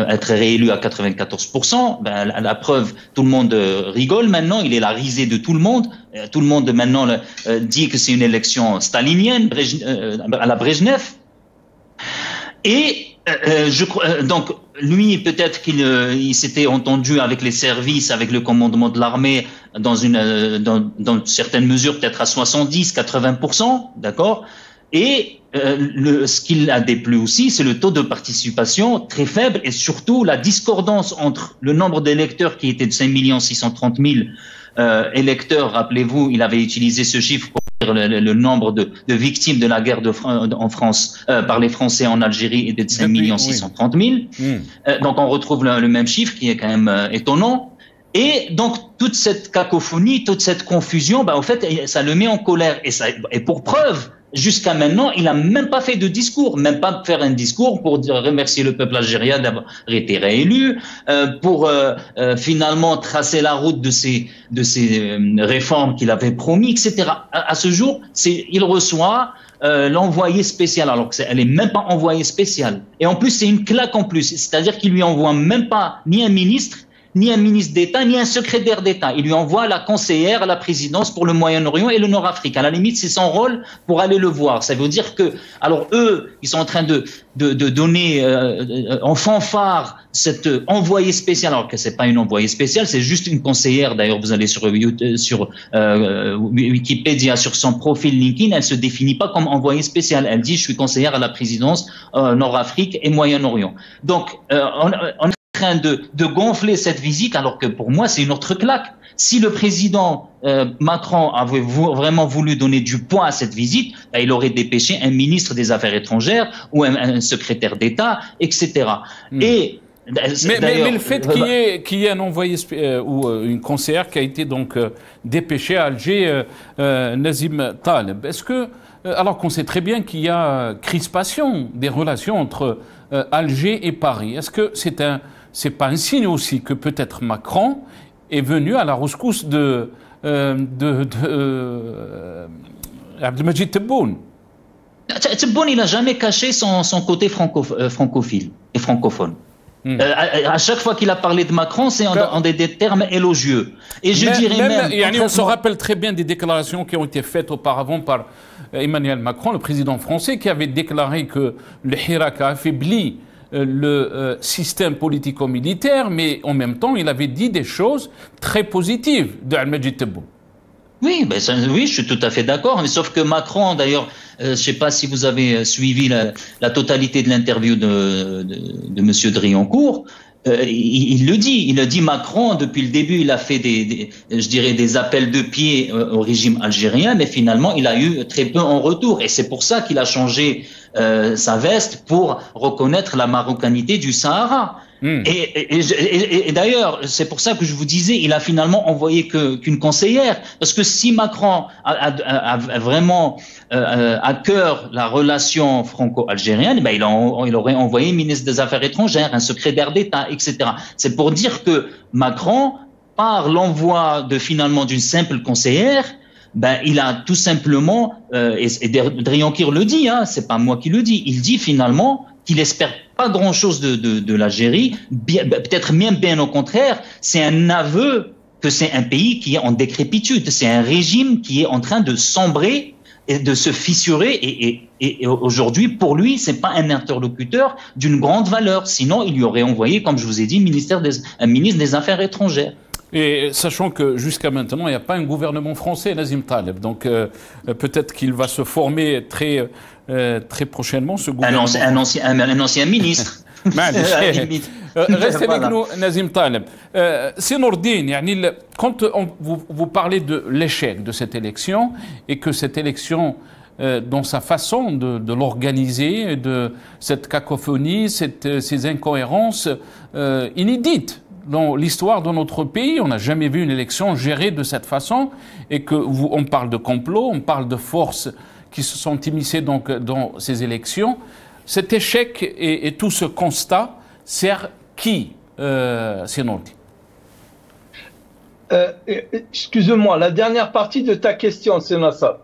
être réélu à 94%. Ben, la preuve, tout le monde rigole maintenant, il est la risée de tout le monde. Tout le monde maintenant dit que c'est une élection stalinienne, à la Brejnev. Et donc, lui, peut-être qu'il s'était entendu avec les services, avec le commandement de l'armée, dans certaines mesures, peut-être à 70-80%, d'accord? Et ce qui a déplu aussi, c'est le taux de participation très faible et surtout la discordance entre le nombre d'électeurs qui était de 5 630 000 électeurs. Rappelez-vous, il avait utilisé ce chiffre pour dire le nombre de victimes de la guerre en France par les Français en Algérie est de 5 630 000. Donc on retrouve le même chiffre qui est quand même étonnant. Et donc toute cette cacophonie, toute cette confusion, en fait, ça le met en colère. Et pour preuve, jusqu'à maintenant, il n'a même pas fait de discours, même pas faire un discours pour remercier le peuple algérien d'avoir été réélu, pour finalement tracer la route de ces réformes qu'il avait promis, etc. À ce jour, il reçoit l'envoyé spécial, alors qu'elle n'est même pas envoyée spéciale. Et en plus, c'est une claque en plus, c'est-à-dire qu'il lui envoie même pas ni un ministre d'État, ni un secrétaire d'État. Il lui envoie la conseillère à la présidence pour le Moyen-Orient et le Nord-Afrique. À la limite, c'est son rôle pour aller le voir. Ça veut dire que, alors eux, ils sont en train de donner en fanfare cette envoyée spéciale, alors que c'est pas une envoyée spéciale, c'est juste une conseillère. D'ailleurs, vous allez sur Wikipédia, sur son profil LinkedIn, elle se définit pas comme envoyée spéciale. Elle dit, je suis conseillère à la présidence Nord-Afrique et Moyen-Orient. Donc, on train de gonfler cette visite, alors que pour moi, c'est une autre claque. Si le président Macron avait vraiment voulu donner du poids à cette visite, il aurait dépêché un ministre des Affaires étrangères ou un secrétaire d'État, etc. Et mais le fait qu'il y ait un envoyé ou une conseillère qui a été donc dépêchée à Alger, Nazim Taleb, est-ce que, alors qu'on sait très bien qu'il y a crispation des relations entre Alger et Paris, est-ce que c'est pas un signe aussi que peut-être Macron est venu à la rescousse de Abdelmajid Tebboune? Tebboune, il n'a jamais caché son côté francophile et francophone. À chaque fois qu'il a parlé de Macron, c'est en des termes élogieux. Et je dirais même on se rappelle très bien des déclarations qui ont été faites auparavant par Emmanuel Macron, le président français, qui avait déclaré que le Hirak a affaibli le système politico-militaire, mais en même temps, il avait dit des choses très positives de Ahmedji Tebboune. Oui, oui, je suis tout à fait d'accord. Mais sauf que Macron, d'ailleurs, je ne sais pas si vous avez suivi la totalité de l'interview de Monsieur Driancourt. Il le dit. Il a dit Macron, depuis le début, il a fait des appels de pied au régime algérien, mais finalement, il a eu très peu en retour. Et c'est pour ça qu'il a changé sa veste pour reconnaître la marocanité du Sahara. Et d'ailleurs, c'est pour ça que je vous disais, il a finalement envoyé qu'une conseillère. Parce que si Macron a vraiment à cœur la relation franco-algérienne, ben il aurait envoyé un ministre des Affaires étrangères, un secrétaire d'État, etc. C'est pour dire que Macron, par l'envoi d'une simple conseillère, ben il a tout simplement, et Driancourt le dit, hein, c'est pas moi qui le dis, il dit finalement qu'il espère pas grand-chose de l'Algérie, peut-être même bien au contraire, c'est un aveu que c'est un pays qui est en décrépitude, c'est un régime qui est en train de sombrer et de se fissurer, et aujourd'hui, pour lui, c'est pas un interlocuteur d'une grande valeur, sinon il lui aurait envoyé, comme je vous ai dit, un ministre des Affaires étrangères. Et sachant que jusqu'à maintenant, il n'y a pas un gouvernement français, Nazim Taleb, donc peut-être qu'il va se former très prochainement, ce gouvernement. Un ancien ministre. Restez avec nous, Nazim Taleb. C'est Nourdine, quand vous parlez de l'échec de cette élection, et que cette élection, dans sa façon de l'organiser, de cette cacophonie, ces incohérences inédites, dans l'histoire de notre pays, on n'a jamais vu une élection gérée de cette façon, et que on parle de complot, on parle de forces qui se sont immiscées donc dans ces élections. Cet échec et tout ce constat sert qui, Sinourdi? Excusez-moi, la dernière partie de ta question, c'est ça.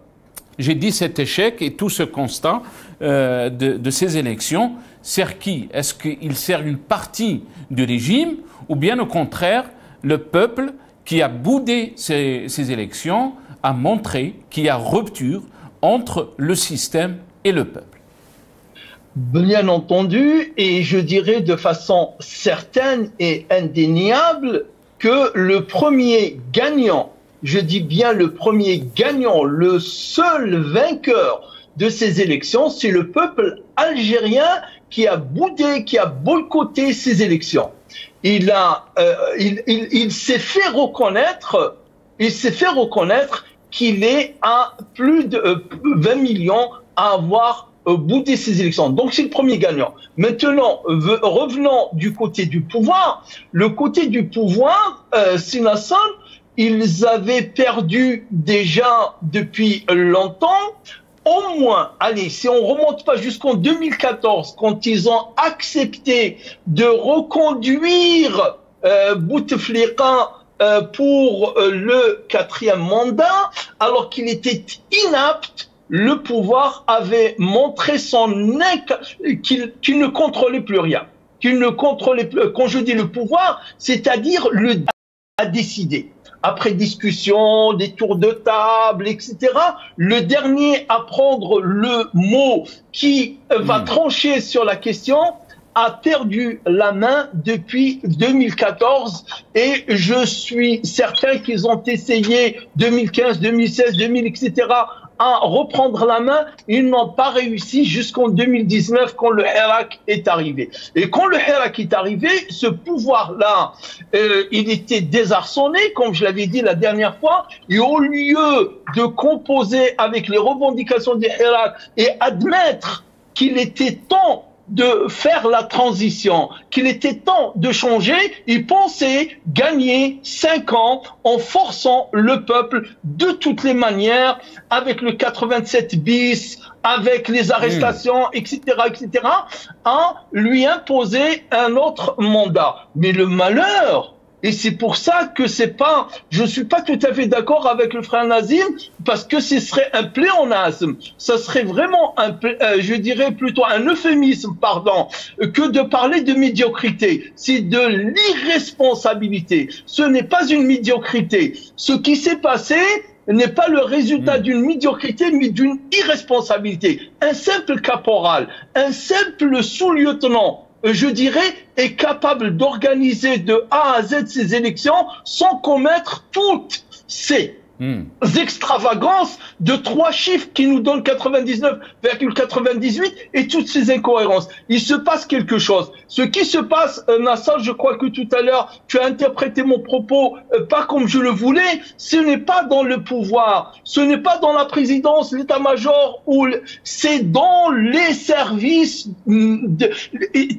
J'ai dit cet échec et tout ce constat de ces élections sert qui? Est-ce qu'il sert une partie du régime, ou bien au contraire, le peuple qui a boudé ces élections a montré qu'il y a rupture entre le système et le peuple? Bien entendu, et je dirais de façon certaine et indéniable que le premier gagnant, je dis bien le premier gagnant, le seul vainqueur de ces élections, c'est le peuple algérien qui a boudé, qui a boycotté ces élections. Il s'est fait reconnaître, qu'il est à plus de 20 millions à avoir boudé ces élections. Donc c'est le premier gagnant. Maintenant, revenons du côté du pouvoir. Le côté du pouvoir, Sinassan, ils avaient perdu déjà depuis longtemps. Au moins, allez, si on remonte pas jusqu'en 2014, quand ils ont accepté de reconduire Bouteflika pour le 4e mandat, alors qu'il était inapte, le pouvoir avait montré qu'il ne contrôlait plus rien. Qu'il ne contrôlait plus, quand je dis le pouvoir, c'est-à-dire à décider. Après discussion, des tours de table, etc., le dernier à prendre le mot qui va trancher sur la question a perdu la main depuis 2014, et je suis certain qu'ils ont essayé 2015, 2016, 2000, etc., à reprendre la main. Ils n'ont pas réussi jusqu'en 2019 quand le Hirak est arrivé. Et quand le Hirak est arrivé, ce pouvoir-là, il était désarçonné, comme je l'avais dit la dernière fois, et au lieu de composer avec les revendications du Hirak et admettre qu'il était temps de faire la transition, qu'il était temps de changer, il pensait gagner 5 ans en forçant le peuple de toutes les manières, avec le 87 bis, avec les arrestations, etc., à lui imposer un autre mandat. Mais le malheur, et c'est pour ça que je suis pas tout à fait d'accord avec le frère Nazim, parce que ce serait un pléonasme. Ça serait vraiment je dirais plutôt un euphémisme, que de parler de médiocrité. C'est de l'irresponsabilité. Ce n'est pas une médiocrité. Ce qui s'est passé n'est pas le résultat d'une médiocrité, mais d'une irresponsabilité. Un simple caporal, un simple sous-lieutenant, je dirais, est capable d'organiser de A à Z ces élections sans commettre toutes ces extravagances de 3 chiffres qui nous donnent 99,98 et toutes ces incohérences. Il se passe quelque chose. Ce qui se passe, Nassar, je crois que tout à l'heure, tu as interprété mon propos pas comme je le voulais. Ce n'est pas dans le pouvoir, ce n'est pas dans la présidence, l'état-major, c'est dans les services,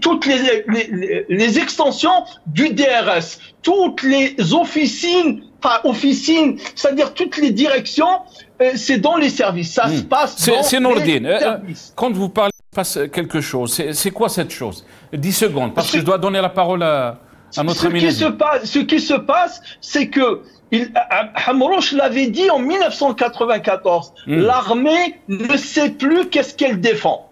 toutes les extensions du DRS, toutes les officines, c'est-à-dire toutes les directions, c'est dans les services. Ça se passe dans les services. Quand vous parlez, il se passe quelque chose. C'est quoi cette chose? 10 secondes, parce que je dois donner la parole à notre ami. Ce qui se passe, c'est que Hamrouche l'avait dit en 1994. L'armée ne sait plus qu'est-ce qu'elle défend.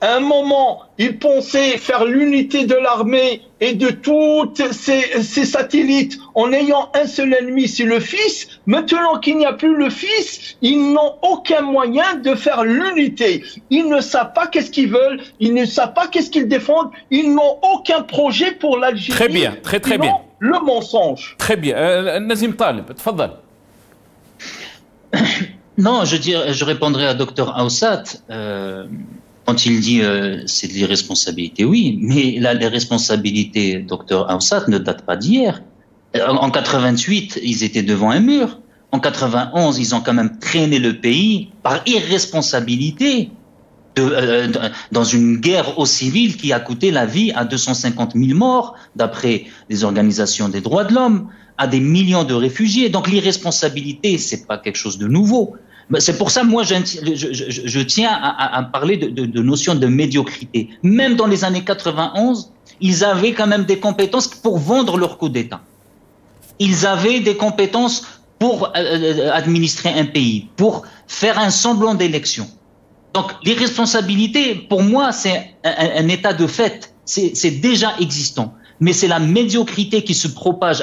À un moment, il pensait faire l'unité de l'armée et de tous ses satellites en ayant un seul ennemi, c'est le fils. Maintenant qu'il n'y a plus le fils, ils n'ont aucun moyen de faire l'unité. Ils ne savent pas qu'est-ce qu'ils veulent, ils ne savent pas qu'est-ce qu'ils défendent, ils n'ont aucun projet pour l'Algérie. Très bien, très bien. Le mensonge. Très bien. Nazim Taleb, tfadal. Non, je répondrai à Dr Aoussat. Quand il dit c'est de l'irresponsabilité, oui, mais les responsabilités, Dr Aoussat, ne datent pas d'hier. En 88, ils étaient devant un mur. En 91, ils ont quand même traîné le pays par irresponsabilité dans une guerre au civil qui a coûté la vie à 250 000 morts, d'après les organisations des droits de l'homme, à des millions de réfugiés. Donc l'irresponsabilité, c'est pas quelque chose de nouveau. C'est pour ça, moi, je tiens à parler de notion de médiocrité. Même dans les années 91, ils avaient quand même des compétences pour vendre leur coup d'État. Ils avaient des compétences pour administrer un pays, pour faire un semblant d'élection. Donc, l'irresponsabilité, pour moi, c'est un état de fait. C'est déjà existant. Mais c'est la médiocrité qui se propage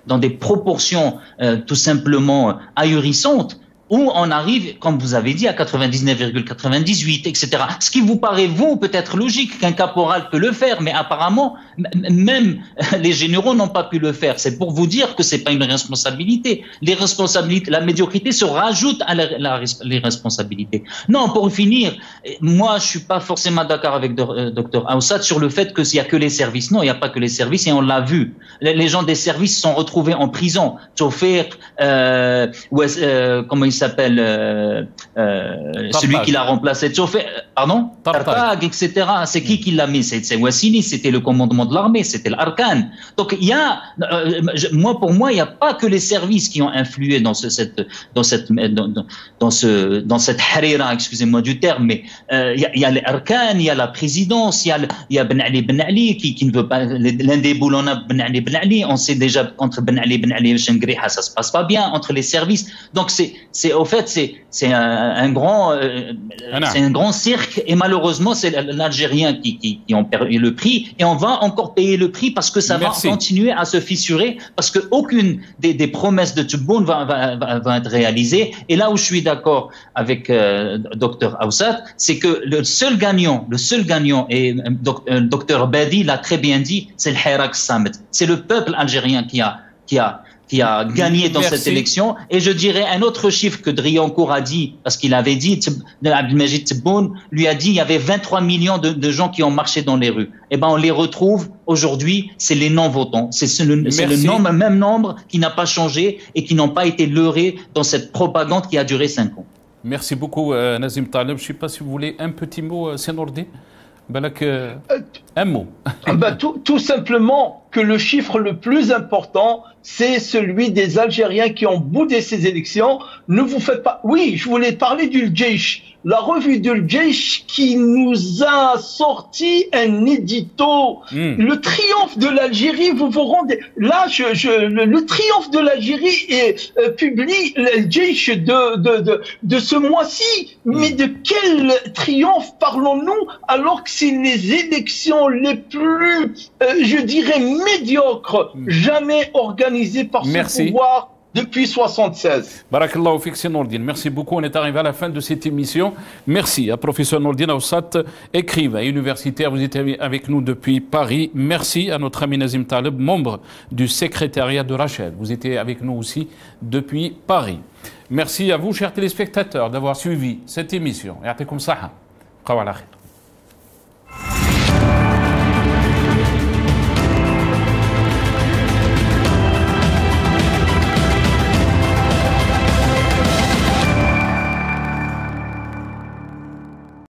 dans des proportions tout simplement ahurissantes, où on arrive, comme vous avez dit, à 99,98, etc. Ce qui vous paraît, vous, peut-être logique qu'un caporal peut le faire, mais apparemment, même les généraux n'ont pas pu le faire. C'est pour vous dire que c'est pas une responsabilité. Les responsabilités, la médiocrité se rajoute à les responsabilités. Non, pour finir, moi, je suis pas forcément d'accord avec Dr Aoussat sur le fait qu'il y a que les services. Non, il n'y a pas que les services, et on l'a vu. Les gens des services sont retrouvés en prison. Chauffeur, comment il s'appelle celui qui l'a remplacé, pardon, Tartag, etc. C'est qui l'a mis? C'est Wassini, c'était le commandement de l'armée, c'était l'Arkan. Donc il y a, pour moi, il n'y a pas que les services qui ont influé dans cette harira, excusez-moi du terme, mais il y a l'Arkan, il y a la présidence, il y a Ben Ali qui ne veut pas, l'un des boulons Ben Ali, on sait déjà entre Ben Ali et Chengriha, ça se passe pas bien entre les services. Donc au fait, c'est un grand cirque, et malheureusement, c'est l'Algérien qui en paye le prix, et on va encore payer le prix parce que ça va continuer à se fissurer, parce que aucune des promesses de Tebboune va être réalisée. Et là où je suis d'accord avec Dr Aoussat, c'est que le seul gagnant, et Dr Badi l'a très bien dit, c'est le Hirak Samet. C'est le peuple algérien qui a gagné dans cette élection. Et je dirais un autre chiffre que Driancourt a dit, parce qu'il avait dit, Abdelmajid Tebboune lui a dit, il y avait 23 millions de gens qui ont marché dans les rues. Eh ben, on les retrouve aujourd'hui, c'est les non-votants. C'est le même nombre qui n'a pas changé et qui n'ont pas été leurrés dans cette propagande qui a duré 5 ans. Merci beaucoup, Nazim Taleb. Je ne sais pas si vous voulez un petit mot, Senordi. Un mot. Tout simplement que le chiffre le plus important, c'est celui des Algériens qui ont boudé ces élections. Ne vous faites pas... Oui, je voulais parler du Djeish. La revue du Djeish qui nous a sorti un édito. Le triomphe de l'Algérie, vous vous rendez... Là, le triomphe de l'Algérie publie le Djeish de ce mois-ci. Mais de quel triomphe parlons-nous alors que c'est les élections les plus, je dirais, médiocres, jamais organisées par ce pouvoir depuis 1976. Barakallahu fik, c'est Nourdine. Merci beaucoup. On est arrivé à la fin de cette émission. Merci à professeur Nourdine Aoussat, écrivain universitaire. Vous étiez avec nous depuis Paris. Merci à notre ami Nazim Taleb, membre du secrétariat de Rachel. Vous étiez avec nous aussi depuis Paris. Merci à vous, chers téléspectateurs, d'avoir suivi cette émission. Ya'atikum saha.